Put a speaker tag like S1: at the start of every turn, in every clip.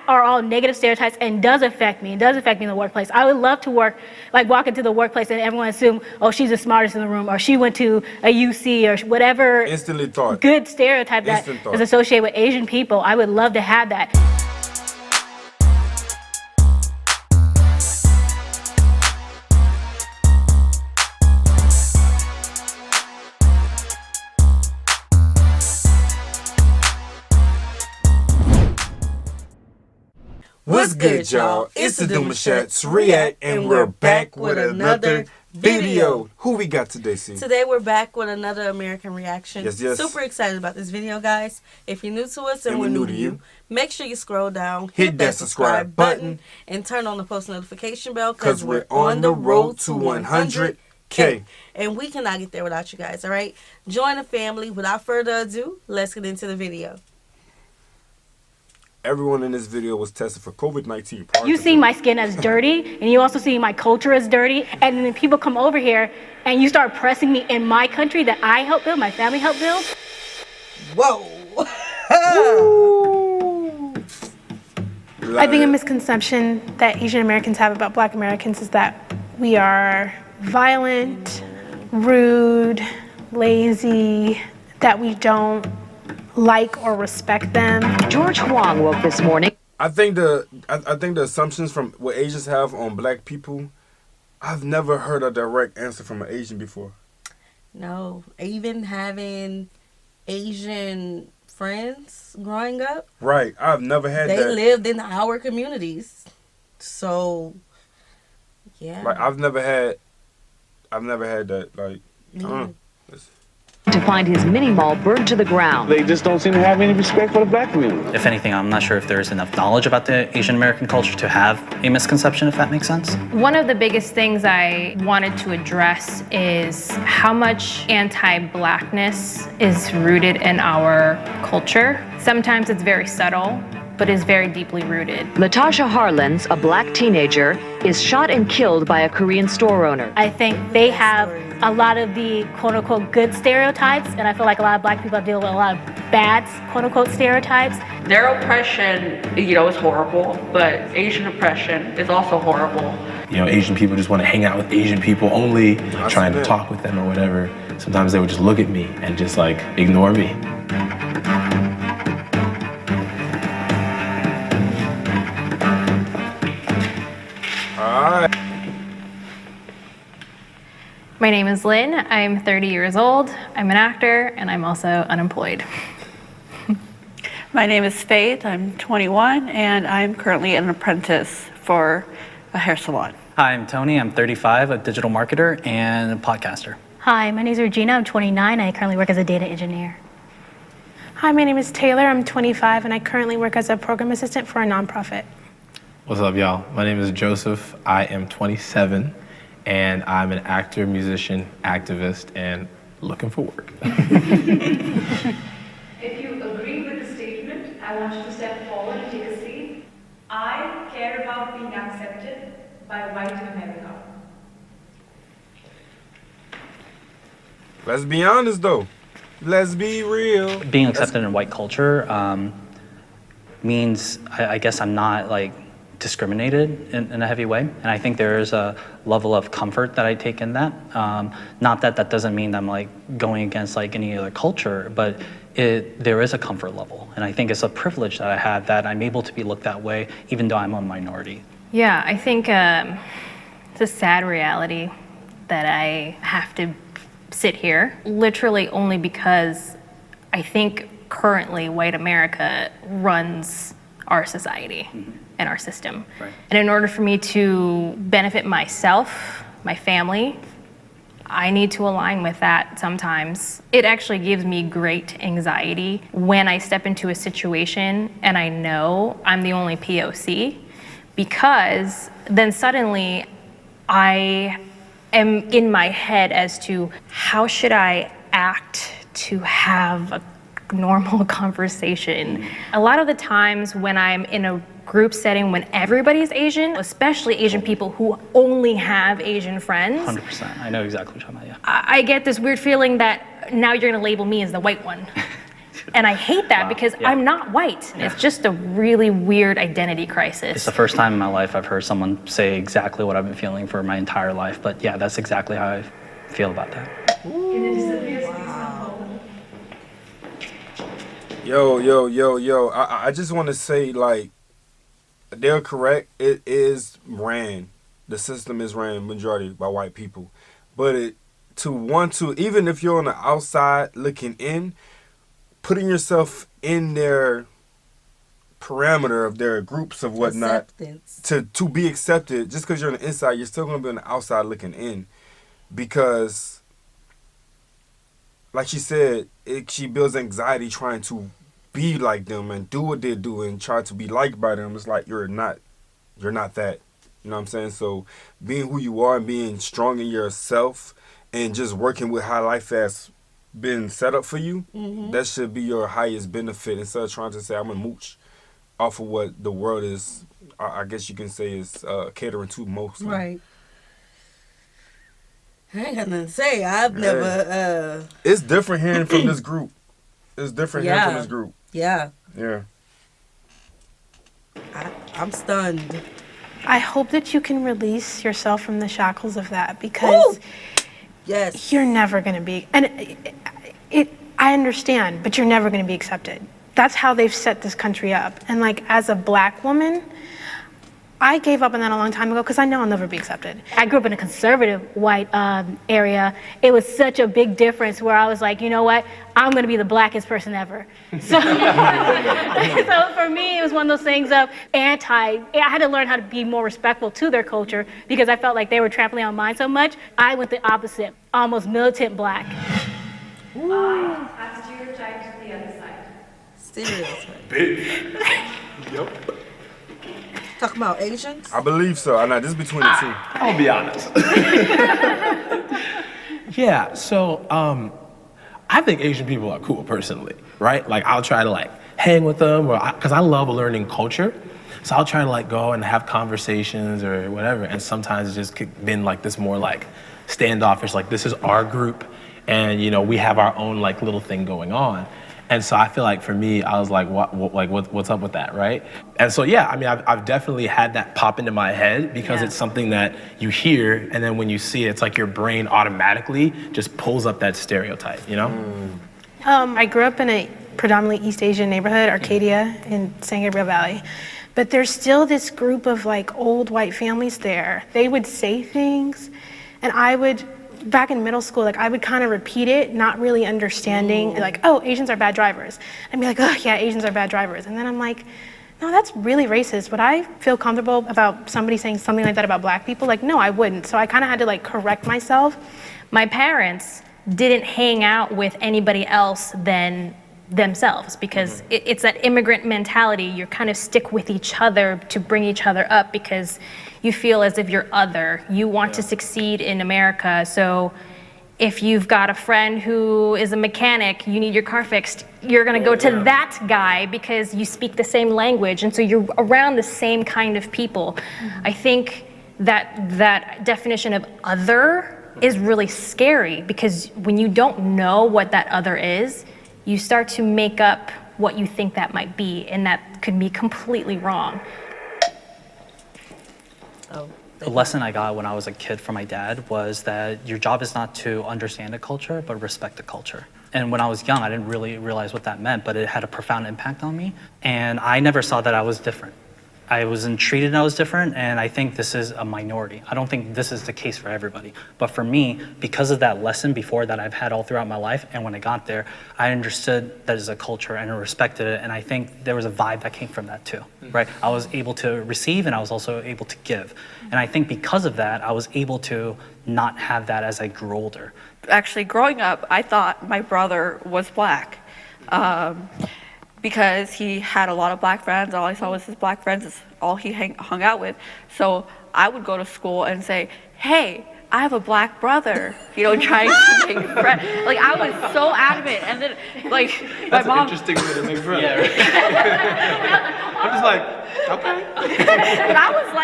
S1: are all negative stereotypes and does affect me. It does affect me in the workplace. I would love to walk into the workplace and everyone assume, oh, she's the smartest in the room, or she went to a UC, or whatever.
S2: Instantly thought.
S1: Good stereotype that is associated with Asian people. I would love to have that.
S2: What's good, y'all? It's the Demouchet REACT, and we're back with another video. Who we got today, C?
S3: Today we're back with another American reaction.
S2: Yes, yes.
S3: Super excited about this video, guys. If you're new to us and we're new to you, make sure you scroll down, hit that subscribe button, and turn on the post notification bell because we're on the road to 100K. And we cannot get there without you guys, all right? Join the family. Without further ado, let's get into the video.
S2: Everyone in this video was tested for COVID-19.
S1: You see my skin as dirty, and you also see my culture as dirty, and then people come over here and you start pressing me in my country that I helped build, my family helped build.
S3: Whoa.
S4: I think a misconception that Asian Americans have about Black Americans is that we are violent, rude, lazy, that we don't like or respect them.
S5: George Huang woke this morning.
S2: I think the assumptions from what Asians have on Black people, I've never heard a direct answer from an Asian before.
S3: No, even having Asian friends growing up.
S2: Right, I've never had that.
S3: They lived in our communities. So, yeah.
S2: Like, I've never had that, like, I don't know.
S5: To find his mini mall burned to the ground.
S6: They just don't seem to have any respect for the Black community.
S7: If anything, I'm not sure if there's enough knowledge about the Asian American culture to have a misconception, if that makes sense.
S8: One of the biggest things I wanted to address is how much anti-Blackness is rooted in our culture. Sometimes it's very subtle, but is very deeply rooted.
S5: Latasha Harlins, a Black teenager, is shot and killed by a Korean store owner.
S1: I think they have a lot of the quote-unquote good stereotypes, and I feel like a lot of Black people deal with a lot of bad quote-unquote stereotypes.
S9: Their oppression, is horrible, but Asian oppression is also horrible.
S10: Asian people just want to hang out with Asian people only, trying to talk with them or whatever. Sometimes they would just look at me and just like ignore me.
S8: My name is Lynn. I'm 30 years old. I'm an actor, and I'm also unemployed.
S11: My name is Faith. I'm 21, and I'm currently an apprentice for a hair salon.
S7: Hi, I'm Tony. I'm 35, a digital marketer and a podcaster.
S1: Hi, my name is Regina. I'm 29. I currently work as a data engineer.
S4: Hi, my name is Taylor. I'm 25, and I currently work as a program assistant for a nonprofit.
S10: What's up, y'all? My name is Joseph. I am 27, and I'm an actor, musician, activist, and looking for work.
S12: If you agree with the statement, I want you to step forward and take a seat. I care about being accepted by white America.
S2: Let's be honest, though. Let's be real.
S7: Being accepted in white culture means, I guess I'm not like discriminated in a heavy way, and I think there is a level of comfort that I take in that. Not that that doesn't mean I'm like going against like any other culture, but there is a comfort level, and I think it's a privilege that I have that I'm able to be looked that way, even though I'm a minority.
S8: Yeah, I think it's a sad reality that I have to sit here, literally only because I think currently white America runs our society. And our system. Right. And in order for me to benefit myself, my family, I need to align with that sometimes. It actually gives me great anxiety when I step into a situation and I know I'm the only POC, because then suddenly I am in my head as to how should I act to have a normal conversation. A lot of the times when I'm in a group setting, when everybody's Asian, especially Asian people who only have Asian friends.
S7: 100%, I know exactly what you're talking about, yeah.
S1: I get this weird feeling that now you're gonna label me as the white one.
S8: And I hate that because I'm not white. It's just a really weird identity crisis.
S7: It's the first time in my life I've heard someone say exactly what I've been feeling for my entire life. But yeah, that's exactly how I feel about that.
S2: Yo. I just want to say, like, they're correct. It is ran. The system is ran majority by white people. But even if you're on the outside looking in, putting yourself in their parameter of their groups of whatnot, to be accepted, just because you're on the inside, you're still going to be on the outside looking in. Because, like she said, she builds anxiety trying to be like them and do what they do and try to be liked by them. It's like you're not that. You know what I'm saying? So being who you are and being strong in yourself and just working with how life has been set up for you, that should be your highest benefit, instead of trying to say, I'm going to mooch off of what the world is, I guess you can say, is catering to most.
S3: Right. I ain't got nothing to say. I've never...
S2: It's different hearing from this group. It's different hearing from this group.
S3: Yeah.
S2: Yeah.
S3: I'm stunned.
S4: I hope that you can release yourself from the shackles of that, because you're never going to be, and I understand, but you're never going to be accepted. That's how they've set this country up. And like, as a black woman, I gave up on that a long time ago because I know I'll never be accepted.
S1: I grew up in a conservative white area. It was such a big difference where I was like, you know what? I'm going to be the blackest person ever. So, so for me, it was one of those things of I had to learn how to be more respectful to their culture because I felt like they were trampling on mine so much. I went the opposite, almost militant black.
S12: I stereotyped the other side.
S3: Stereotype.
S2: Big. Yep.
S3: Talking about Asians?
S2: I believe so. I know this is between the two.
S10: I'll be honest. Yeah, so I think Asian people are cool personally, right? Like, I'll try to like hang with them, because I love learning culture. So I'll try to like go and have conversations or whatever. And sometimes it's just been like this more like standoffish, like this is our group, and you know, we have our own like little thing going on. And so I feel like for me, I was like, what's up with that, right? And so, yeah, I mean, I've definitely had that pop into my head because it's something that you hear, and then when you see it, it's like your brain automatically just pulls up that stereotype, you know?
S4: I grew up in a predominantly East Asian neighborhood, Arcadia, in San Gabriel Valley. But there's still this group of like old white families there. They would say things, and back in middle school, like I would kind of repeat it, not really understanding, like, oh, Asians are bad drivers. I'd be like, oh yeah, Asians are bad drivers. And then I'm like, no, that's really racist. Would I feel comfortable about somebody saying something like that about black people? Like, no, I wouldn't. So I kind of had to like correct myself.
S8: My parents didn't hang out with anybody else than themselves because it's that immigrant mentality. You kind of stick with each other to bring each other up because you feel as if you're other. You want to succeed in America. So if you've got a friend who is a mechanic, you need your car fixed, you're gonna go to that guy because you speak the same language. And so you're around the same kind of people. I think that definition of other is really scary because when you don't know what that other is, you start to make up what you think that might be, and that could be completely wrong.
S7: The lesson I got when I was a kid from my dad was that your job is not to understand a culture, but respect the culture. And when I was young, I didn't really realize what that meant, but it had a profound impact on me. And I never saw that I was different. I wasn't treated I was different, and I think this is a minority. I don't think this is the case for everybody. But for me, because of that lesson before that I've had all throughout my life, and when I got there, I understood that as a culture and I respected it, and I think there was a vibe that came from that too, right? I was able to receive and I was also able to give. And I think because of that, I was able to not have that as I grew older.
S11: Actually, growing up, I thought my brother was black. Because he had a lot of black friends. All I saw was his black friends, is all he hung out with. So I would go to school and say, hey, I have a black brother, you know, trying to make friends. Like, I was so adamant. And then, like,
S10: That's
S11: my mom.
S10: an interesting way to make friends. Yeah, right. I'm just like, okay.
S11: And I was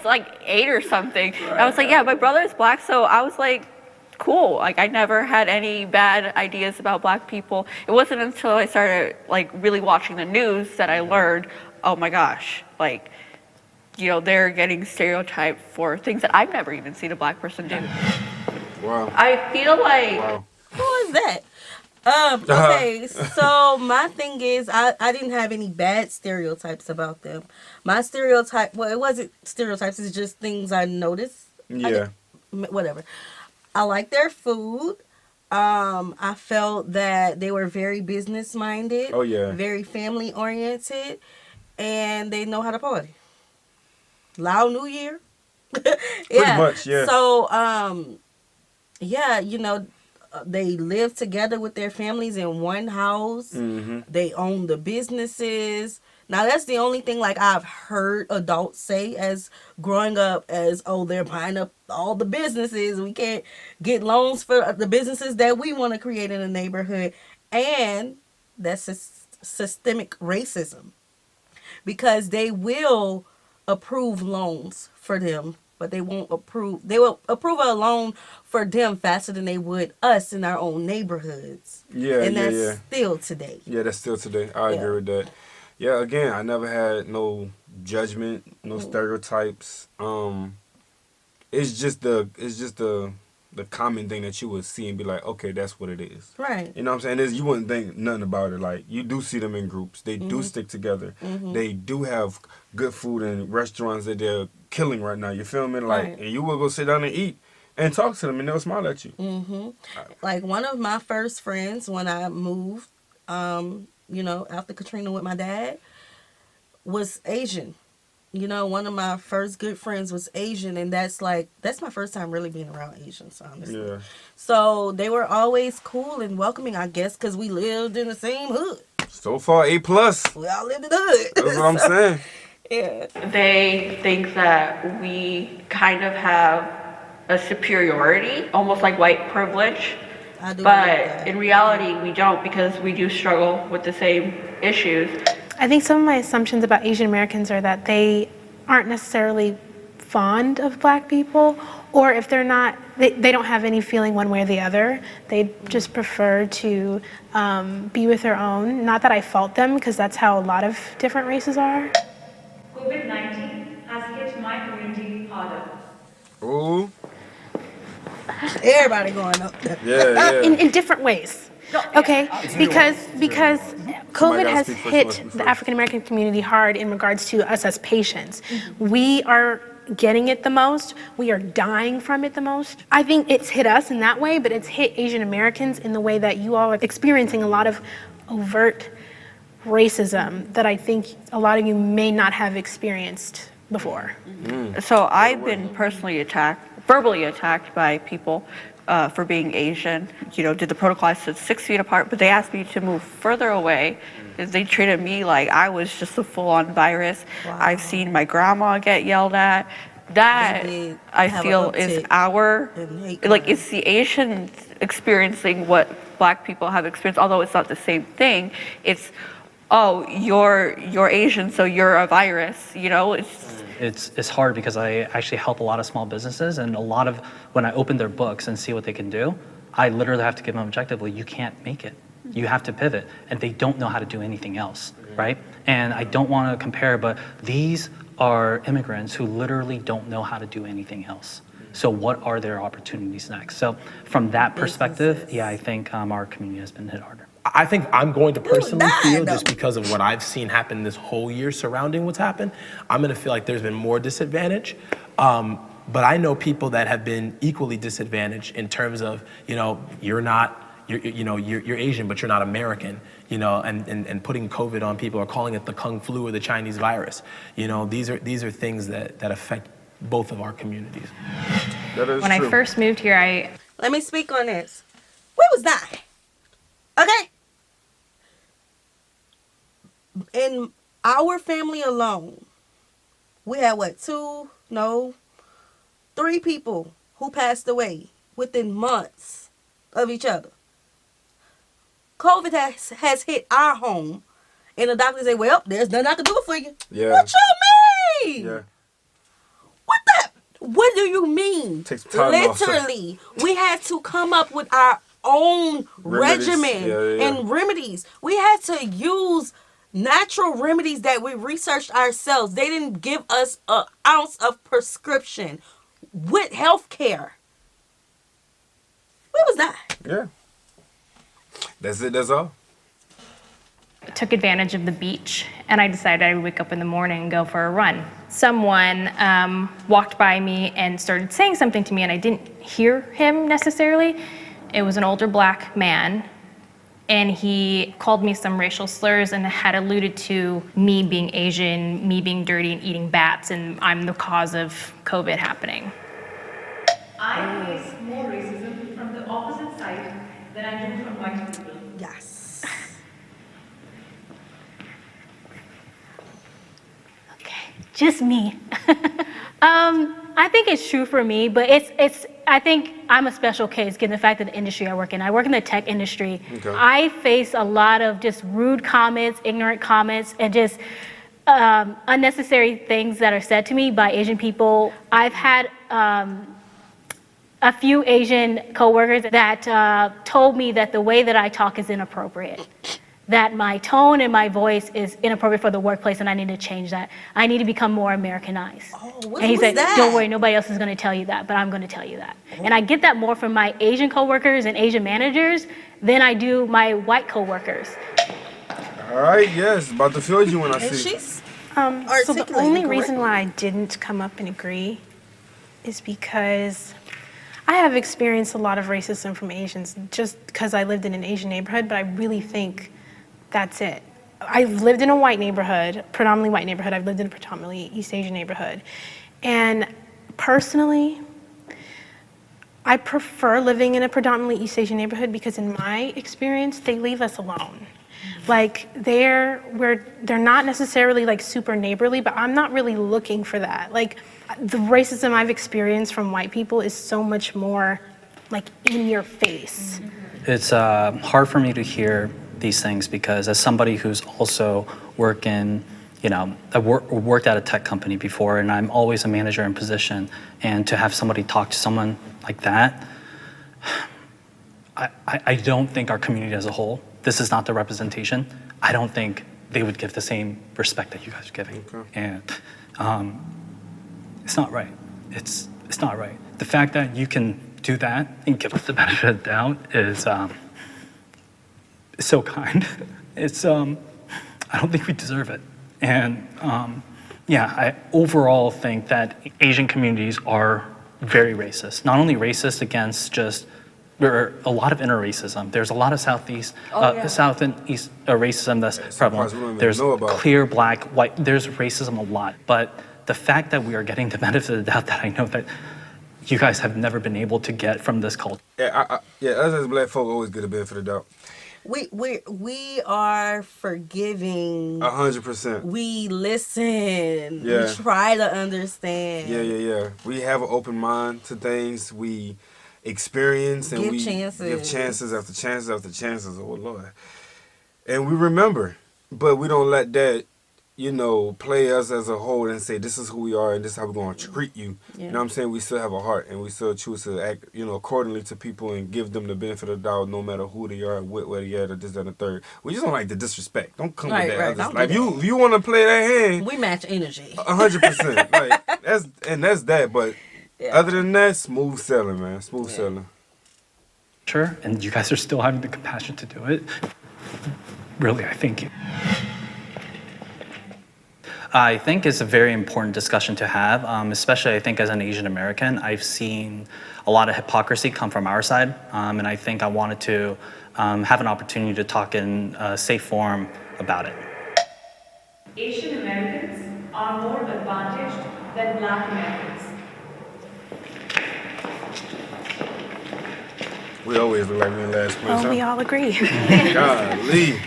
S11: like 8 or something. I was like, yeah, my brother is black. So I was like, cool. Like, I never had any bad ideas about black people. It wasn't until I started, like, really watching the news that I learned, oh my gosh, like, you know, they're getting stereotyped for things that I've never even seen a black person do.
S2: Wow.
S11: I feel like...
S2: Wow.
S3: Who is that? Okay, so my thing is, I didn't have any bad stereotypes about them. My stereotype, well, it wasn't stereotypes, it's just things I noticed.
S2: Yeah.
S3: Whatever. I like their food. I felt that they were very business minded.
S2: Oh, yeah.
S3: Very family oriented. And they know how to party. Lao New Year. Yeah.
S2: Pretty much, yeah.
S3: So, yeah, you know, they live together with their families in one house.
S2: Mm-hmm.
S3: They own the businesses. Now, that's the only thing, like, I've heard adults say as growing up as, oh, they're buying up all the businesses. We can't get loans for the businesses that we want to create in the neighborhood. And that's systemic racism. Because they will approve loans for them, but they won't approve. They will approve a loan for them faster than they would us in our own neighborhoods.
S2: Yeah,
S3: and
S2: yeah,
S3: that's still today.
S2: Yeah, that's still today. I agree with that. Yeah, again, I never had no judgment, no stereotypes. It's just the common thing that you would see and be like, okay, that's what it is.
S3: Right.
S2: You know what I'm saying? You wouldn't think nothing about it. Like, you do see them in groups. They do stick together. They do have good food in restaurants that they're killing right now. You feel me? Like,
S3: Right.
S2: and you will go sit down and eat and talk to them, and they'll smile at you.
S3: Like, one of my first friends when I moved, you know, after Katrina with my dad, was Asian. You know, one of my first good friends was Asian, and that's my first time really being around Asians, honestly.
S2: Yeah.
S3: So they were always cool and welcoming, I guess, because we lived in the same hood.
S2: So far, A+. That's
S3: We all lived in the hood.
S2: what I'm saying.
S3: Yeah.
S9: They think that we kind of have a superiority, almost like white privilege.
S3: I do believe
S9: But
S3: that.
S9: in reality, we don't, because we do struggle with the same issues.
S4: I think some of my assumptions about Asian Americans are that they aren't necessarily fond of black people, or if they're not, they don't have any feeling one way or the other. They just prefer to be with their own. Not that I fault them, because that's how a lot of different races are.
S12: COVID-19 has hit my community harder.
S2: Ooh.
S3: Everybody going up there.
S2: Yeah, yeah.
S4: In different ways. Okay, because COVID
S2: gotta
S4: has
S2: speak first,
S4: hit
S2: must be
S4: the
S2: first.
S4: African American community hard in regards to us as patients. We are getting it the most. We are dying from it the most. I think it's hit us in that way, but it's hit Asian Americans in the way that you all are experiencing a lot of overt racism that I think a lot of you may not have experienced before.
S11: So I've been personally verbally attacked by people for being Asian. You know, did the protocol, I stood 6 feet apart, but they asked me to move further away. They treated me like I was just a full-on virus.
S3: Wow.
S11: I've seen my grandma get yelled at. That,
S3: They did
S11: I
S3: have
S11: feel,
S3: an
S11: is
S3: uptick in hate
S11: like,
S3: crime.
S11: it's the Asians experiencing what black people have experienced, although it's not the same thing. It's, oh, you're Asian, so you're a virus, you know?
S7: It's hard because I actually help a lot of small businesses, and a lot of, when I open their books and see what they can do, I literally have to give them objectively, you can't make it. You have to pivot, and they don't know how to do anything else, right? And I don't want to compare, but these are immigrants who literally don't know how to do anything else. So what are their opportunities next? So from that perspective, yeah, I think our community has been hit harder.
S10: I think I'm going to personally feel,
S3: though.
S10: just because of what I've seen happen this whole year surrounding what's happened, I'm going to feel like there's been more disadvantage. But I know people that have been equally disadvantaged in terms of, you know, you're Asian, but you're not American, you know, and putting COVID on people, or calling it the Kung flu or the Chinese virus. You know, these are things that affect both of our communities.
S2: That is
S8: When
S2: true.
S8: I first moved here,
S3: Let me speak on this. Where was I? Okay. In our family alone, we had three people who passed away within months of each other. COVID has hit our home, and the doctor say, well, there's nothing I can do for you.
S2: Yeah.
S3: What you mean?
S2: Yeah.
S3: What the? What do you mean?
S2: Take some time off, sir.
S3: Literally, we had to come up with our own
S2: Remedies.
S3: regimen and remedies. We had to use natural remedies that we researched ourselves. They didn't give us an ounce of prescription with health care. What was that?
S2: Yeah. That's it, that's all.
S8: Took advantage of the beach, and I decided I would wake up in the morning and go for a run. Someone walked by me and started saying something to me, and I didn't hear him necessarily. It was an older black man, and he called me some racial slurs and had alluded to me being Asian, me being dirty and eating bats, and I'm the cause of COVID happening.
S12: I face more racism from the opposite side than I do from white people.
S3: Yes.
S1: Just me. I think it's true for me, but I think I'm a special case given the fact of the industry I work in. I work in the tech industry.
S2: Okay.
S1: I face a lot of just rude comments, ignorant comments, and just unnecessary things that are said to me by Asian people. I've had a few Asian coworkers that told me that the way that I talk is inappropriate. That my tone and my voice is inappropriate for the workplace, and I need to change that. I need to become more Americanized.
S3: Oh,
S1: and he said, don't worry, nobody else is going to tell you that, but I'm going to tell you that. And I get that more from my Asian coworkers and Asian managers than I do my white coworkers.
S2: All right, yes, about to feel you when I see.
S3: She's
S4: So the only reason why I didn't come up and agree is because I have experienced a lot of racism from Asians just because I lived in an Asian neighborhood, but I really think that's it. I've lived in a white neighborhood, predominantly white neighborhood. I've lived in a predominantly East Asian neighborhood. And personally, I prefer living in a predominantly East Asian neighborhood because in my experience, they leave us alone. Like they're not necessarily like super neighborly, but I'm not really looking for that. Like the racism I've experienced from white people is so much more like in your face.
S7: It's hard for me to hear these things because as somebody who's also working, I worked at a tech company before, and I'm always a manager in position, and to have somebody talk to someone like that, I don't think our community as a whole, this is not the representation, I don't think they would give the same respect that you guys are giving. Okay. And it's not right. It's not right. The fact that you can do that and give us the benefit of the doubt is so kind. It's I don't think we deserve it. And I overall think that Asian communities are very racist. Not only racist against there are a lot of inter-racism. There's a lot of South and East racism that's prevalent. There's clear black, white, there's racism a lot. But the fact that we are getting the benefit of the doubt that I know that you guys have never been able to get from this culture.
S2: Us as black folk always get a benefit of the doubt.
S3: We are forgiving.
S2: 100%.
S3: We listen.
S2: Yeah.
S3: We try to understand.
S2: Yeah. We have an open mind to things. We experience and we give chances after chances after chances. Oh Lord. And we remember, but we don't let that, play us as a whole and say this is who we are and this is how we're going to treat you. Yeah. You know what I'm saying? We still have a heart and we still choose to act, accordingly to people and give them the benefit of the doubt no matter who they are, where they are, or this, that, and the third. We just don't like the disrespect. Don't come with that. Like, if you want to play that hand,
S3: we match energy.
S2: 100%. That's that. But other than that, smooth sailing, man. Smooth sailing.
S7: Sure, and you guys are still having the compassion to do it. Really, I thank you. I think it's a very important discussion to have, especially I think as an Asian American. I've seen a lot of hypocrisy come from our side, and I think I wanted to have an opportunity to talk in a safe forum about it.
S12: Asian Americans are more advantaged than Black Americans.
S2: We always look like we're in last place.
S4: Well, we all agree.
S2: Golly.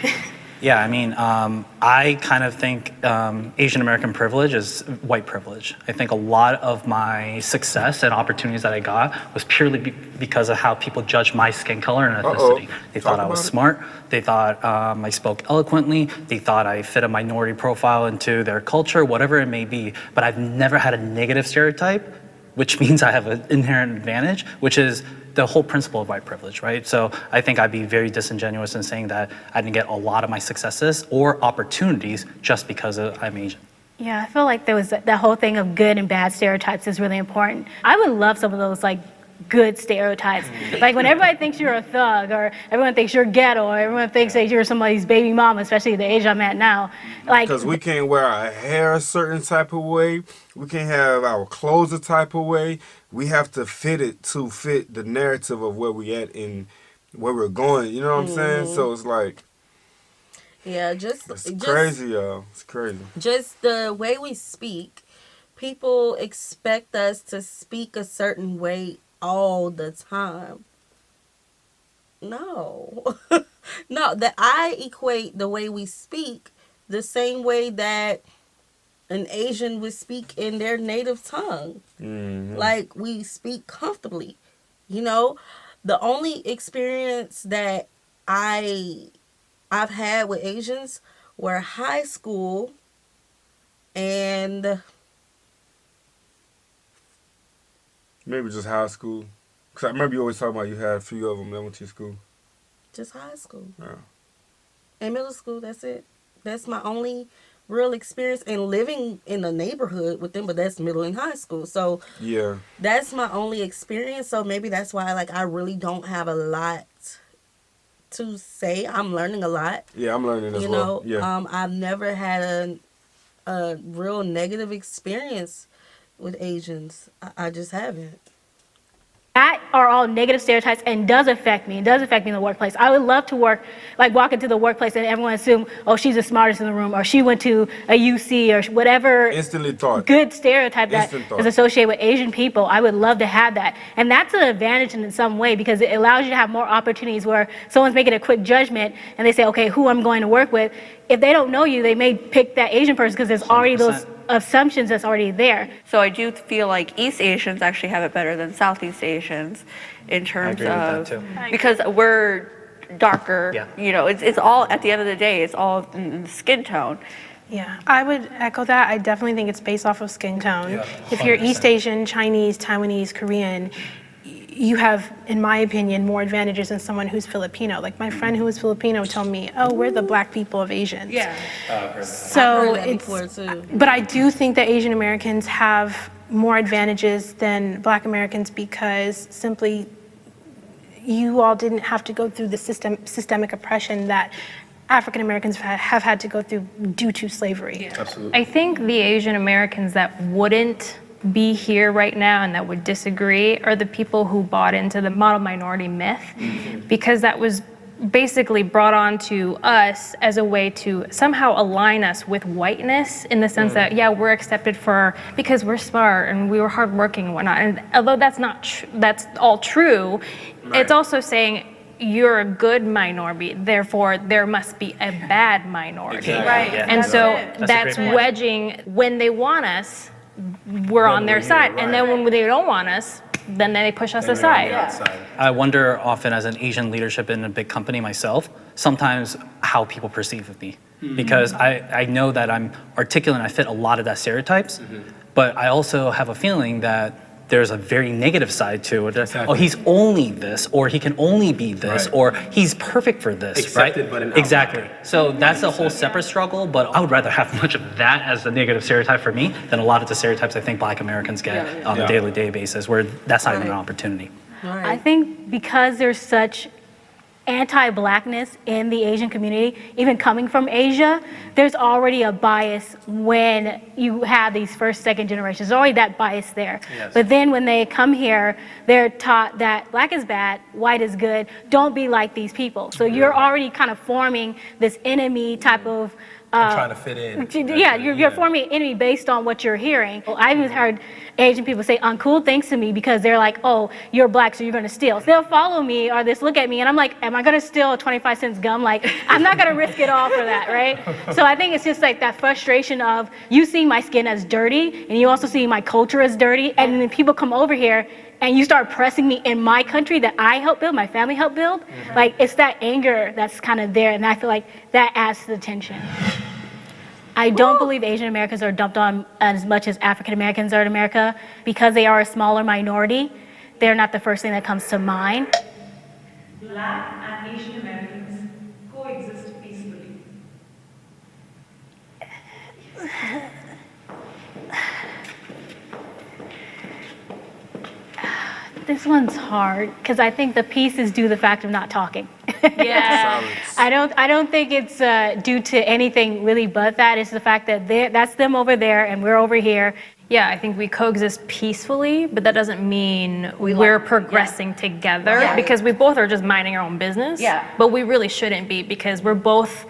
S7: Yeah, I mean, I kind of think Asian American privilege is white privilege. I think a lot of my success and opportunities that I got was purely because of how people judged my skin color and ethnicity. They thought I was smart. They thought I spoke eloquently. They thought I fit a minority profile into their culture, whatever it may be. But I've never had a negative stereotype which means I have an inherent advantage, which is the whole principle of white privilege, right? So I think I'd be very disingenuous in saying that I didn't get a lot of my successes or opportunities just because I'm Asian.
S1: Yeah, I feel like there was that whole thing of good and bad stereotypes is really important. I would love some of those like good stereotypes. Like when everybody thinks you're a thug, or everyone thinks you're ghetto, or everyone thinks that you're somebody's baby mama, especially the age I'm at now. Like,
S2: because we can't wear our hair a certain type of way, we can't have our clothes a type of way. We have to fit it to fit the narrative of where we at and where we're going. You know what I'm saying? So it's like,
S3: yeah,
S2: it's crazy, y'all. It's crazy.
S3: Just the way we speak, people expect us to speak a certain way all the time. No. No, that I equate the way we speak the same way that an Asian would speak in their native tongue. Like, we speak comfortably. You know, the only experience that I've had with Asians were high school and
S2: maybe just high school. Because I remember you always talking about you had a few of them that went to your school.
S3: just high school.
S2: Yeah.
S3: And middle school, that's it. That's my only real experience in living in a neighborhood with them, but that's middle and high school. So
S2: yeah,
S3: that's my only experience. So maybe that's why I really don't have a lot to say. I'm learning a lot.
S2: Yeah, I'm learning as well. Yeah.
S3: I've never had a real negative experience with Asians. I just haven't.
S1: That are all negative stereotypes and does affect me. It does affect me in the workplace. I would love to walk into the workplace and everyone assume, oh, she's the smartest in the room, or she went to a UC, or whatever.
S2: Instantly thought.
S1: Good stereotype that is associated with Asian people. I would love to have that. And that's an advantage in some way because it allows you to have more opportunities where someone's making a quick judgment and they say, okay, who I'm going to work with. If they don't know you, they may pick that Asian person because there's already 100%. Those assumptions that's already there.
S11: So I do feel like East Asians actually have it better than Southeast Asians in terms of, because we're darker, you know, it's all, at the end of the day, it's all in the skin tone.
S4: Yeah, I would echo that. I definitely think it's based off of skin tone.
S7: Yeah,
S4: if you're East Asian, Chinese, Taiwanese, Korean, you have, in my opinion, more advantages than someone who's Filipino. Like my friend who was Filipino told me, "Oh, we're the black people of Asians."
S3: Yeah.
S4: So
S3: I've heard that before too.
S4: But I do think that Asian Americans have more advantages than Black Americans because simply you all didn't have to go through the systemic oppression that African Americans have had to go through due to slavery.
S3: Yeah.
S10: Absolutely.
S8: I think the Asian Americans that wouldn't be here right now and that would disagree are the people who bought into the model minority myth, because that was basically brought on to us as a way to somehow align us with whiteness in the sense that, yeah, we're accepted because we're smart and we were hardworking and whatnot. And although that's that's all true, it's also saying you're a good minority, therefore there must be a bad minority.
S7: Exactly.
S3: Right.
S7: Yeah.
S8: And so
S7: That's a great point.
S8: wedging when they want us, we're on their side. And then when they don't want us, then they push us aside.
S7: I wonder often as an Asian leadership in a big company myself, sometimes how people perceive of me. Because I know that I'm articulate and I fit a lot of that stereotypes, but I also have a feeling that there's a very negative side to it.
S10: Exactly.
S7: Oh, he's only this, or he can only be this, or he's perfect for this,
S10: Accepted,
S7: right?
S10: but an
S7: Exactly. So that's a whole separate struggle, but I would rather have much of that as the negative stereotype for me than a lot of the stereotypes I think Black Americans get on a daily basis, where that's not even an opportunity.
S1: I think because there's such anti-Blackness in the Asian community, even coming from Asia, there's already a bias when you have these first, second generations. There's already that bias there.
S7: Yes.
S1: But then when they come here, they're taught that Black is bad, white is good, don't be like these people. So you're already kind of forming this enemy type of
S10: I'm trying to fit in.
S1: Yeah, you're forming an enemy based on what you're hearing. I've even heard Asian people say uncool things to me because they're like, oh, you're Black, so you're gonna steal. They'll follow me or just look at me and I'm like, am I gonna steal a 25-cent gum? Like, I'm not gonna risk it all for that, right? So I think it's just like that frustration of you seeing my skin as dirty and you also see my culture as dirty, and then people come over here and you start pressing me in my country that I helped build, my family helped build. Like, it's that anger that's kind of there, and I feel like that adds to the tension. I don't believe Asian Americans are dumped on as much as African Americans are in America because they are a smaller minority. They're not the first thing that comes to mind.
S12: Black and Asian Americans coexist peacefully.
S1: This one's hard because I think the peace is due to the fact of not talking.
S8: Yeah.
S1: I don't think it's due to anything really but that. It's the fact that that's them over there and we're over here.
S8: Yeah, I think we coexist peacefully, but that doesn't mean we're progressing together because we both are just minding our own business.
S9: Yeah.
S8: But we really shouldn't be because we're both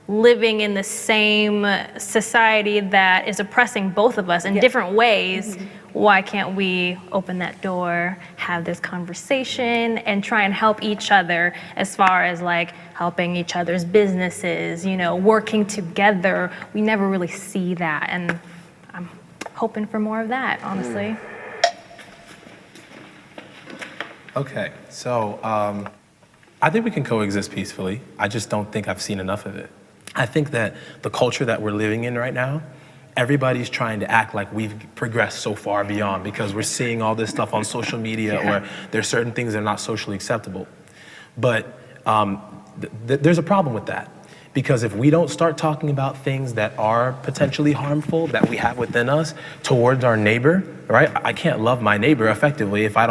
S8: living in the same society that is oppressing both of us in different ways. Why can't we open that door, have this conversation, and try and help each other as far as like helping each other's businesses, you know, working together? We never really see that, and I'm hoping for more of that, honestly.
S10: Okay, so I think we can coexist peacefully. I just don't think I've seen enough of it. I think that the culture that we're living in right now, everybody's trying to act like we've progressed so far beyond because we're seeing all this stuff on social media or there's certain things that are not socially acceptable. But there's a problem with that. Because if we don't start talking about things that are potentially harmful that we have within us towards our neighbor, right? I can't love my neighbor effectively if I'm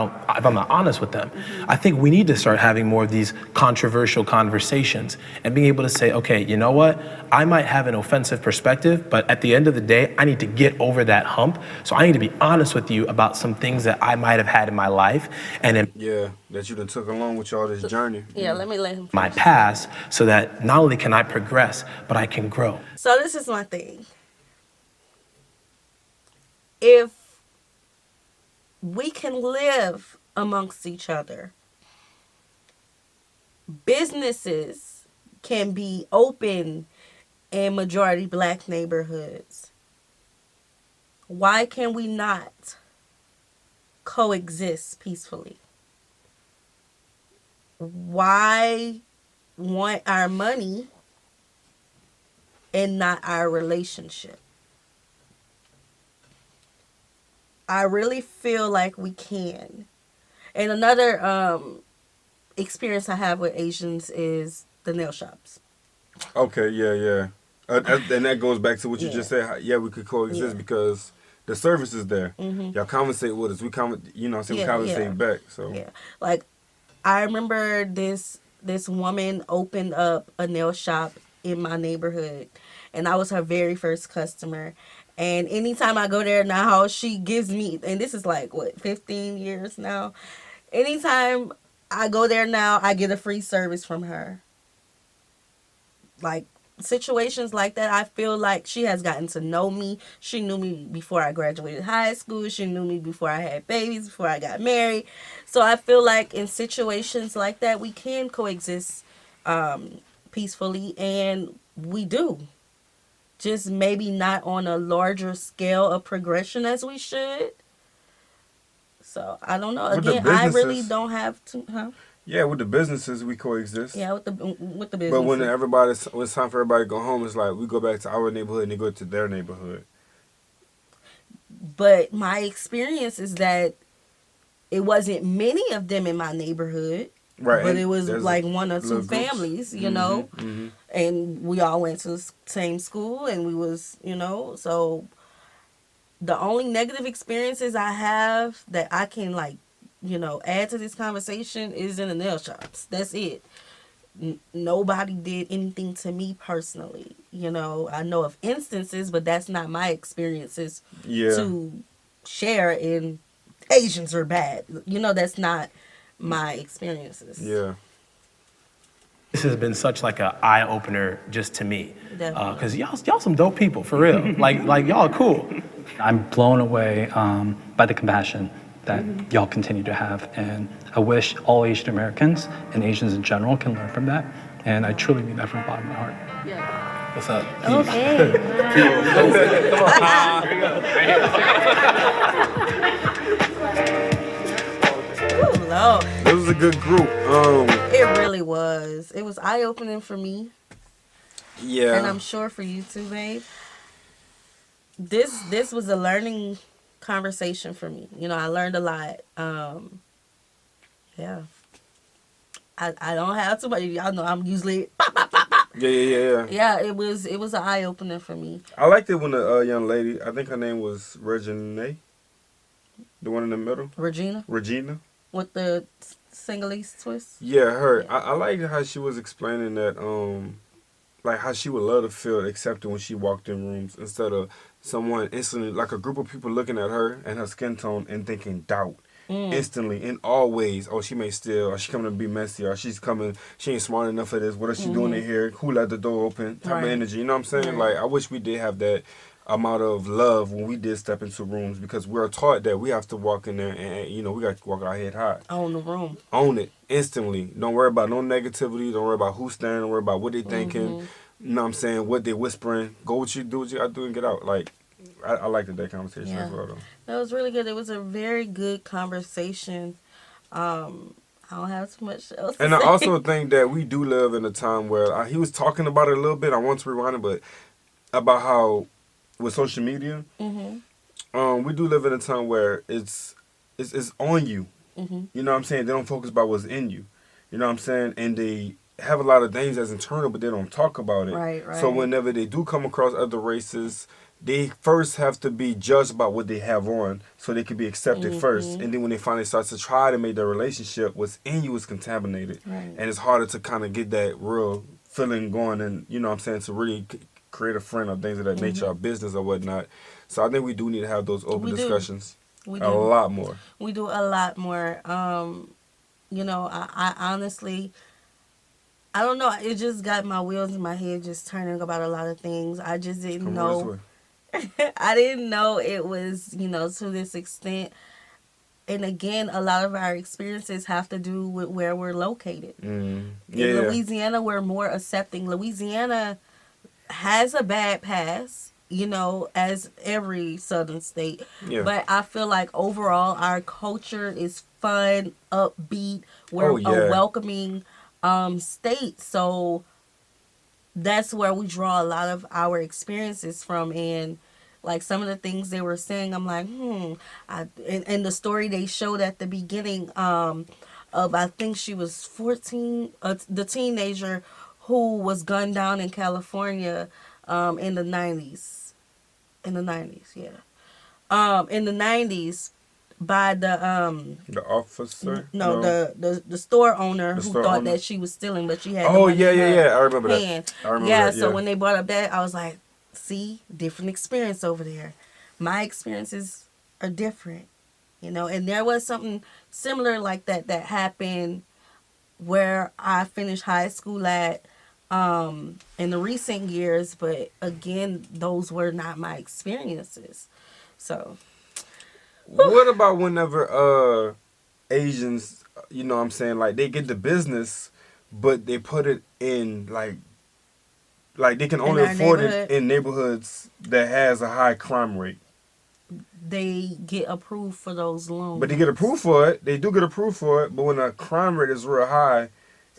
S10: not honest with them. I think we need to start having more of these controversial conversations and being able to say, okay, you know what? I might have an offensive perspective, but at the end of the day, I need to get over that hump. So I need to be honest with you about some things that I might have had in my life and in
S2: that you done took along with y'all this journey.
S3: Yeah, let me let him finish.
S10: my past so that not only can I progress, but I can grow.
S3: So this is my thing. If we can live amongst each other, businesses can be open in majority black neighborhoods, why can we not coexist peacefully? Why want our money and not our relationship? I really feel like we can. And another experience I have with Asians is the nail shops.
S2: Okay, yeah. And that goes back to what you just said. We could coexist because the service is there. Y'all conversate with us. We conversate back. So
S3: like I remember this woman opened up a nail shop in my neighborhood, and I was her very first customer. And anytime I go there now, she gives me, and this is like, 15 years now? Anytime I go there now, I get a free service from her. Like, situations like that, I feel like she has gotten to know me. She knew me before I graduated high school. She knew me before I had babies, before I got married. So I feel like in situations like that, we can coexist peacefully, and we do. Just maybe not on a larger scale of progression as we should. So I don't know. Again, I really don't have to.
S2: Yeah, with the businesses we coexist.
S3: Yeah, with the businesses.
S2: But when it's time for everybody to go home, it's like we go back to our neighborhood and they go to their neighborhood.
S3: But my experience is that it wasn't many of them in my neighborhood.
S2: Right.
S3: But it was like one or two families, you know. And we all went to the same school, and we was, so the only negative experiences I have that I can add to this conversation is in the nail shops. That's it. Nobody did anything to me personally. I know of instances, but that's not my experiences to share in Asians are bad. That's not my experiences.
S2: Yeah.
S10: This has been such like an eye opener just to me, because y'all some dope people for real. like y'all are cool.
S7: I'm blown away by the compassion that y'all continue to have, and I wish all Asian Americans and Asians in general can learn from that. And I truly mean that from the bottom of my heart.
S3: Yeah.
S10: What's up?
S1: Okay.
S3: Lord.
S2: It was a good group.
S3: It really was. It was eye-opening for me.
S2: Yeah.
S3: And I'm sure for you too, babe. this was a learning conversation for me. You know, I learned a lot. Yeah. I don't have too much. Y'all know I'm usually
S2: Yeah.
S3: yeah. It was an eye opener for me.
S2: I liked it when the young lady, I think her name was Regina, the one in the middle.
S3: Regina with the singlese twist.
S2: Yeah, her. I liked how she was explaining that, like how she would love to feel accepted when she walked in rooms instead of someone instantly, like a group of people looking at her and her skin tone and thinking doubt. Instantly, in all ways. Oh, she may steal, or she coming to be messy, or she ain't smart enough for this. What is she doing in here? Who let the door open? Type of energy. You know what I'm saying? Like, I wish we did have that amount of love when we did step into rooms, because we're taught that we have to walk in there and you know, we got to walk our head high.
S3: Own the room.
S2: Own it instantly. Don't worry about no negativity. Don't worry about who's staring. Don't worry about what they thinking. You know what I'm saying? What they whispering. Go what you do what you got to do and get out. Like, I liked that conversation as well, though.
S3: That was really good. It was a very good conversation. I don't have too much else to say.
S2: I also think that we do live in a time where he was talking about it a little bit. I want to rewind it, but about how with social media, we do live in a time where it's on you. You know what I'm saying? They don't focus about what's in you. You know what I'm saying? And they have a lot of things that's internal, but they don't talk about it.
S3: Right.
S2: So whenever they do come across other races, they first have to be judged about what they have on so they can be accepted first. And then when they finally start to try to make their relationship, what's in you is contaminated. And it's harder to kind of get that real feeling going and, you know what I'm saying, to really create a friend or things of that nature or business or whatnot. So I think we do need to have those open discussions.
S3: We do.
S2: A lot more.
S3: We do a lot more. You know, I honestly, I don't know. It just got my wheels in my head just turning about a lot of things. I just didn't know. I didn't know it was, you know, to this extent. And again, a lot of our experiences have to do with where we're located. In Louisiana, we're more accepting. Louisiana has a bad past, you know, as every southern state. But I feel like overall our culture is fun, upbeat. We're a welcoming state. So that's where we draw a lot of our experiences from. And like some of the things they were saying, I'm like, and the story they showed at the beginning of, I think she was 14, the teenager who was gunned down in California in the 90s. In the 90s by the
S2: officer?
S3: No, the store owner who thought that she was stealing, but she had
S2: I remember that.
S3: So when they brought up that, I was like, see, different experience over there. My experiences are different, you know. And there was something similar like that happened where I finished high school at in the recent years, but again, those were not my experiences. So
S2: what about whenever Asians, you know what I'm saying, like they get the business, but they put it in like they can only afford it in neighborhoods that has a high crime rate.
S3: They get approved for those loans.
S2: But they get approved for it. They do get approved for it. But when the crime rate is real high,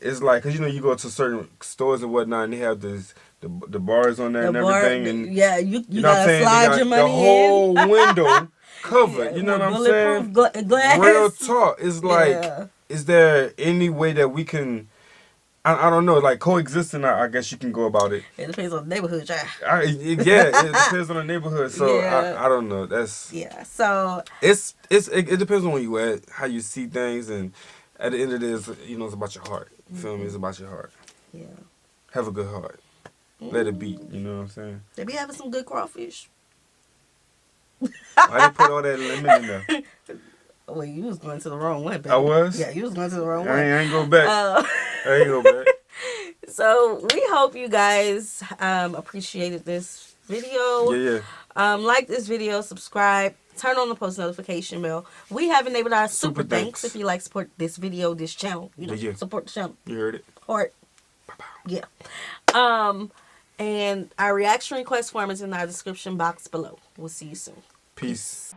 S2: it's like, because, you know, you go to certain stores and whatnot, and they have the bars on there and everything. And
S3: you gotta slide your money in.
S2: The whole window covered. You know what I'm saying?
S3: Glass.
S2: Real talk. It's like, is there any way that we can, I don't know, like coexisting, I guess you can go about it.
S3: It depends on the neighborhood, child.
S2: It depends on the neighborhood. So I don't know.
S3: So
S2: it depends on where you at, how you see things, and at the end of it, you know, it's about your heart. You feel me? It's about your heart.
S3: Yeah.
S2: Have a good heart. Let it beat. You know what I'm saying?
S3: They be having some good crawfish.
S2: Why they put all that lemon in there?
S3: Well, you was going to the wrong one, baby.
S2: I was?
S3: Yeah, you was going to the wrong one.
S2: I ain't go back. I ain't go back.
S3: So we hope you guys appreciated this video.
S2: Yeah.
S3: Like this video, subscribe, turn on the post notification bell. We have enabled our super thanks if you like support this video, this channel. You know, support the channel.
S2: You heard it.
S3: Heart. Yeah. And our reaction request form is in our description box below. We'll see you soon.
S2: Peace.